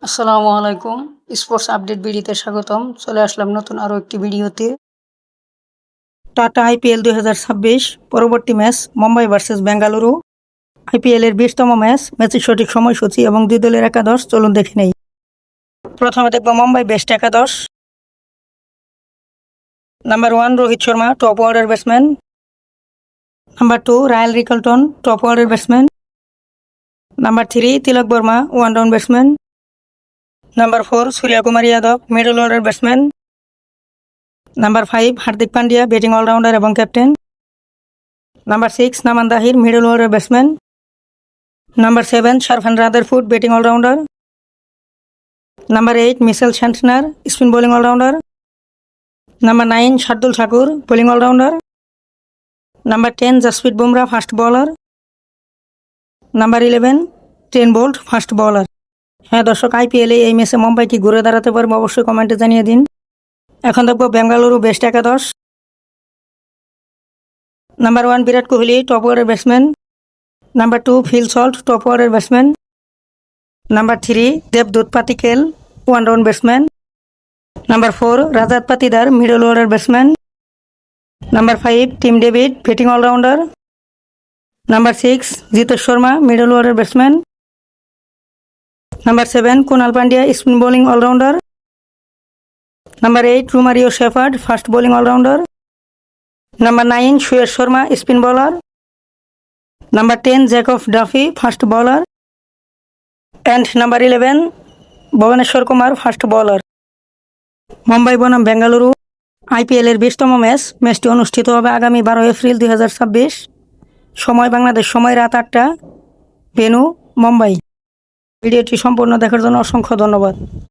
আসসালামু আলাইকুম। Sports update ভিডিওতে স্বাগতম। চলে আসলাম নতুন আরও একটি ভিডিওতে। টাটা আইপিএল 2026 পরবর্তী ম্যাচ মুম্বাই ভার্সেস বেঙ্গালুরু। আইপিএলের 20তম ম্যাচের সঠিক সময়সূচি এবং দুই দলের একাদশ চলুন দেখে নেই। প্রথমে দেখব মুম্বাই বেস্ট একাদশ। Number 1 Rohit Sharma, top order batsman. Number 2 Ryan Rickelton, top order batsman. Number 3 Tilak Varma, one down batsman. Number 4 Suryakumar Yadav, middle order batsman. Number 5 Hardik Pandya, batting allrounder এবং captain. Number 6 Naman Dhir, middle order batsman. Number 7 Sherfane Rutherford, batting allrounder. Number 8 Mitchell Santner, spin bowling allrounder. Number 9 Shardul Thakur, bowling allrounder. Number 10 Jasprit Bumrah, fast bowler. Number 11 Trent Boult, fast bowler. হ্যাঁ দর্শক, আইপিএলে এই ম্যাচে মুম্বাই কি ঘুরে দাঁড়াতে পারবে অবশ্যই কমেন্টে জানিয়ে দিন। এখন দেখব বেঙ্গালুরু বেস্ট একাদশ। Number 1 Virat Kohli, top order batsman. Number 2 Phil Salt, top order batsman. Number 3 দেবদূত Padikkal, one down batsman. Number 4 Rajat Patidar, middle order batsman. Number 5 Tim David, batting allrounder. Number 6 Jitesh Sharma, middle order batsman. Number 7 Krunal Pandya, spin bowling allrounder. Number 8 Romario Shepherd, fast bowling allrounder. Number 9 Suyash Sharma, spin bowler. Number 10 Jacob Duffy, fast bowler. And number 11 Bhubaneswar Kumar, fast bowler. Mumbai বনাম বেঙ্গালুরু আইপিএলের 20তম ম্যাচটি অনুষ্ঠিত হবে আগামী 12 April 2026। সময় বাংলাদেশ সময় রাত 8টা, venue Mumbai. ভিডিওটি সম্পূর্ণ দেখার জন্য অসংখ্য ধন্যবাদ।